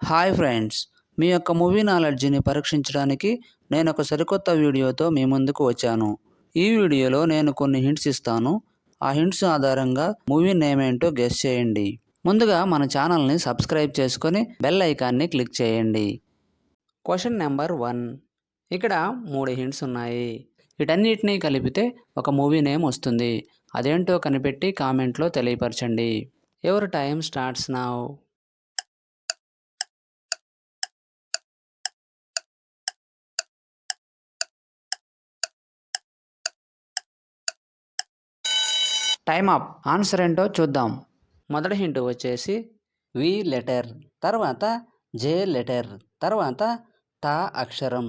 Hi friends, మీ యొక్క movie నాలెడ్జ్ని పరీక్షించడానికి నేను ఒక సరికొత్త వీడియోతో మీ ముందుకు వచ్చాను. ఈ వీడియోలో నేను కొన్ని హింట్స్ ఇస్తాను. ఆ హింట్స్ ఆధారంగా మూవీ నేమ్ ఏంటో గెస్ చేయండి. ముందుగా మన ఛానల్ని సబ్స్క్రైబ్ చేసుకొని బెల్ ఐకాన్ని క్లిక్ చేయండి. Question number 1. ఇక్కడ 3 హింట్స్ ఉన్నాయి. వీటన్నిటినీ కలిపితే ఒక మూవీ నేమ్ వస్తుంది. అదేంటో కనిపెట్టి కామెంట్లో తెలియపరచండి. Your time starts now. Time up. Answer ఏంటో చూద్దాం. మొదటి హింట్ వచ్చేసి వి లెటర్, తర్వాత జే లెటర్, తర్వాత తా అక్షరం.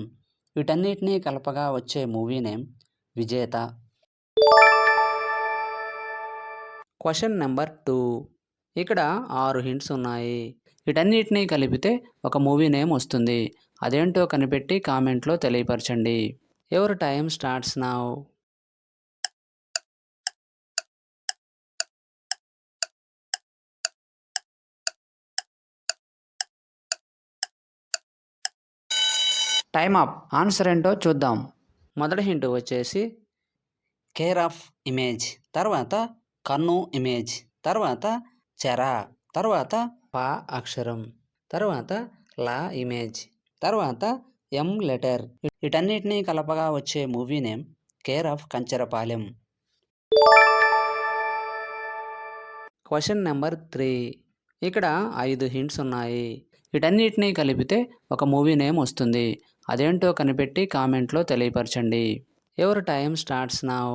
వీటన్నిటినీ కలపగా వచ్చే మూవీ నేమ్ విజేత. Question number 2. ఇక్కడ 6 హింట్స్ ఉన్నాయి. వీటన్నిటినీ కలిపితే ఒక మూవీ నేమ్ వస్తుంది. అదేంటో కనిపెట్టి కామెంట్లో తెలియపరచండి. Your time starts now. Time up. Answer ఏంటో చూద్దాం. మొదటి హింట్ వచ్చేసి కేర్ ఆఫ్ ఇమేజ్, తర్వాత కన్ను ఇమేజ్, తర్వాత చెర, తర్వాత పా అక్షరం, తర్వాత లా ఇమేజ్, తర్వాత ఎం లెటర్. వీటన్నిటినీ కలపగా వచ్చే movie name care of Kancharapalem. Question number 3. ఇక్కడ 5 హింట్స్ ఉన్నాయి. వీటన్నిటినీ కలిపితే ఒక మూవీ నేమ్ వస్తుంది. అదేంటో కనిపెట్టి కామెంట్లో తెలియపరచండి. Your time starts now.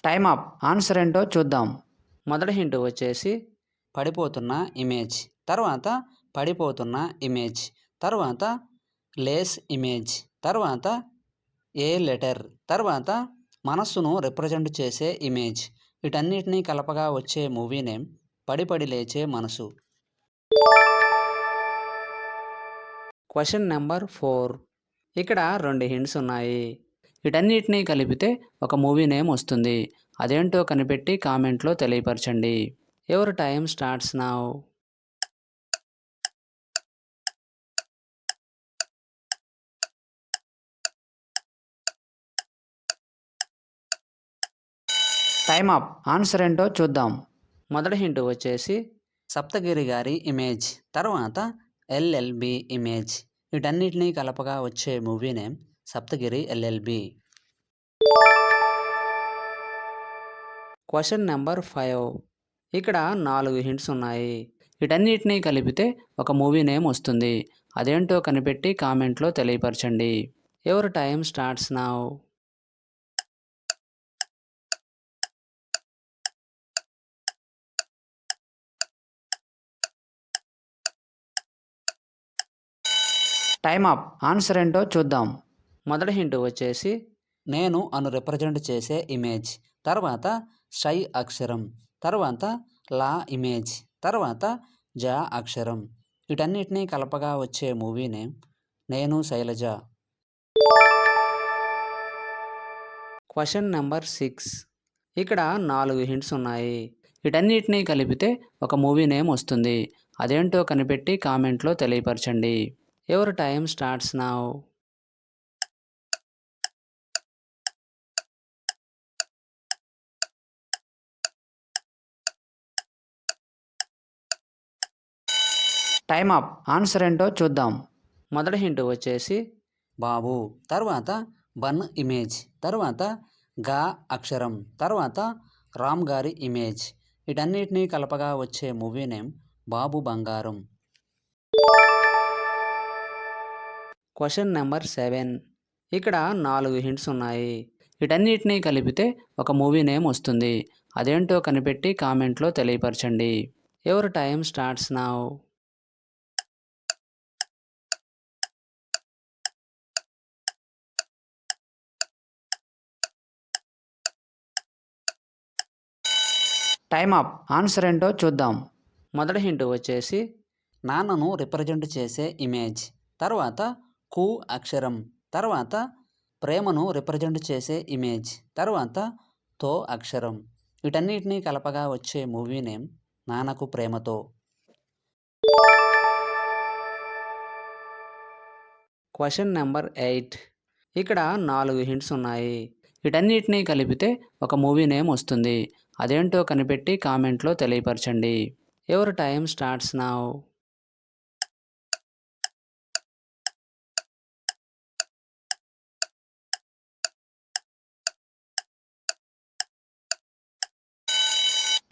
Time up. Answer ఏంటో చూద్దాం. మొదటి హింట్ వచ్చేసి పడిపోతున్న ఇమేజ్, తర్వాత పడిపోతున్న ఇమేజ్, తర్వాత లేస్ ఇమేజ్, తర్వాత ఏ లెటర్, తర్వాత మనస్సును రిప్రజెంట్ చేసే ఇమేజ్. వీటన్నిటినీ కలపగా వచ్చే మూవీ నేమ్ పడి పడి లేచే మనసు. Question number 4. ఇక్కడ 2 హింట్స్ ఉన్నాయి. వీటన్నిటినీ కలిపితే ఒక మూవీ నేమ్ వస్తుంది. అదేంటో కనిపెట్టి కామెంట్లో తెలియపరచండి. Your time starts now. Time up. Answer ఏంటో చూద్దాం. మొదటి హింట్ వచ్చేసి సప్తగిరి గారి ఇమేజ్, తర్వాత ఎల్ఎల్బి ఇమేజ్. వీటన్నిటినీ కలపగా వచ్చే movie name Saptagiri LLB. Question number 5. ఇక్కడ 4 హింట్స్ ఉన్నాయి. వీటన్నిటినీ కలిపితే ఒక మూవీ నేమ్ వస్తుంది. అదేంటో కనిపెట్టి కామెంట్లో తెలియపరచండి. Your time starts now. Time up. Answer ఏంటో చూద్దాం. మొదటి హింట్ వచ్చేసి నేను అను రిప్రజెంట్ చేసే ఇమేజ్, తర్వాత షై అక్షరం, తర్వాత లా ఇమేజ్, తర్వాత జా అక్షరం. వీటన్నిటినీ కలపగా వచ్చే మూవీ నేమ్ నేను శైలజ. Question number 6. ఇక్కడ 4 హింట్స్ ఉన్నాయి. వీటన్నిటినీ కలిపితే ఒక మూవీ నేమ్ వస్తుంది. అదేంటో కనిపెట్టి కామెంట్లో తెలియపరచండి. Your time starts now. Time up. Answer ఏంటో చూద్దాం. మొదటి హింట్ వచ్చేసి బాబు, తర్వాత బన్ ఇమేజ్, తర్వాత గా అక్షరం, తర్వాత రామ్ గారి ఇమేజ్. వీటన్నిటినీ కలపగా వచ్చే మూవీ నేమ్ బాబు బంగారం. Question number 7. ఇక్కడ 4 హింట్స్ ఉన్నాయి. వీటన్నిటినీ కలిపితే ఒక మూవీ నేమ్ వస్తుంది. అదేంటో కనిపెట్టి కామెంట్లో తెలియపరచండి. Your time starts now. Time up. Answer ఏంటో చూద్దాం. మొదటి హింట్ వచ్చేసి నాన్నను రిప్రజెంట్ చేసే ఇమేజ్, తర్వాత కు అక్షరం, తర్వాత ప్రేమను రిప్రజెంట్ చేసే ఇమేజ్, తర్వాత తో అక్షరం. వీటన్నిటినీ కలపగా వచ్చే movie name Nannaku Prematho. Question number 8. ఇక్కడ 4 హింట్స్ ఉన్నాయి. వీటన్నిటినీ కలిపితే ఒక మూవీ నేమ్ వస్తుంది. అదేంటో కనిపెట్టి కామెంట్లో తెలియపరచండి. Your time starts now.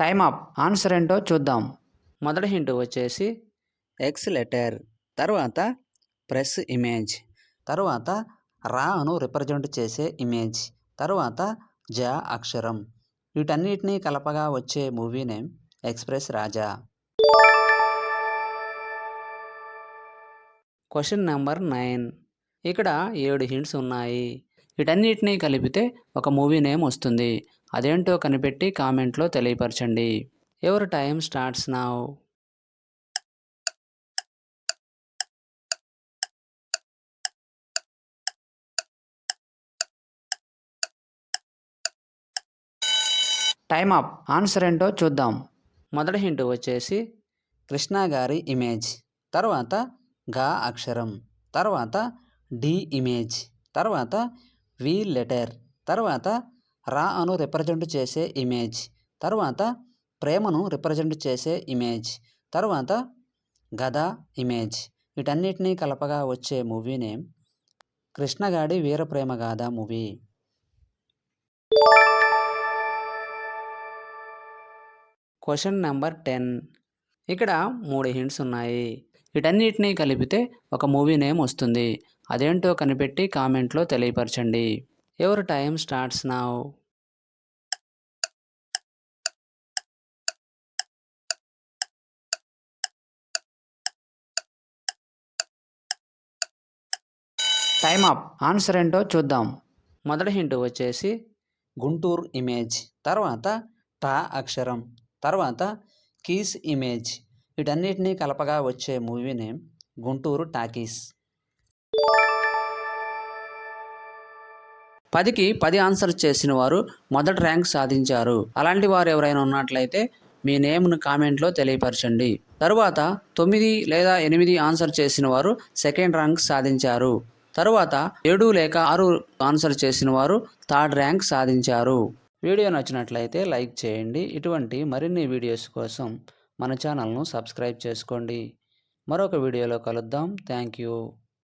Time up. Answer ఏంటో చూద్దాం. మొదటి హింట్ వచ్చేసి ఎక్స్ లెటర్, తర్వాత ప్రెస్ ఇమేజ్, తర్వాత రాను రిప్రజెంట్ చేసే ఇమేజ్, తర్వాత జ అక్షరం. వీటన్నిటినీ కలపగా వచ్చే movie name express Raja. Question number 9. ఇక్కడ 7 హింట్స్ ఉన్నాయి. వీటన్నిటినీ కలిపితే ఒక మూవీ నేమ్ వస్తుంది. అదేంటో కనిపెట్టి కామెంట్లో తెలియపరచండి. Your time starts now. Time up. Answer ఏంటో చూద్దాం. మొదటి హింట్ వచ్చేసి కృష్ణ గారి ఇమేజ్, తర్వాత గా అక్షరం, తర్వాత డి ఇమేజ్, తర్వాత వి లెటర్, తర్వాత రా అను రిప్రజెంట్ చేసే ఇమేజ్, తర్వాత ప్రేమను రిప్రజెంట్ చేసే ఇమేజ్, తర్వాత గద ఇమేజ్. వీటన్నిటినీ కలపగా వచ్చే మూవీ నేమ్ కృష్ణగాడి వీరప్రేమ గాథ మూవీ. Question number 10. ఇక్కడ 3 హింట్స్ ఉన్నాయి. వీటన్నిటినీ కలిపితే ఒక మూవీ నేమ్ వస్తుంది. అదేంటో కనిపెట్టి కామెంట్లో తెలియపరచండి. Your time starts now. Time up. Answer ఏంటో చూద్దాం. మొదటి హింట్ వచ్చేసి గుంటూరు ఇమేజ్, తర్వాత టా అక్షరం, తర్వాత కీస్ ఇమేజ్. వీటన్నిటినీ కలపగా వచ్చే మూవీ నేమ్ గుంటూరు టాకీస్. 10కి 10 ఆన్సర్ చేసిన వారు మొదటి ర్యాంక్ సాధించారు. అలాంటి వారు ఎవరైనా ఉన్నట్లయితే మీ నేమ్ను కామెంట్లో తెలియపరచండి. తరువాత 9 లేదా 8 ఆన్సర్ చేసిన వారు సెకండ్ ర్యాంక్ సాధించారు. తరువాత 7 లేక 6 ఆన్సర్ చేసిన వారు థర్డ్ ర్యాంక్ సాధించారు. వీడియో నచ్చినట్లయితే లైక్ చేయండి. ఇటువంటి మరిన్ని వీడియోస్ కోసం మన ఛానల్ను సబ్స్క్రైబ్ చేసుకోండి. మరొక వీడియోలో కలుద్దాం. Thank you.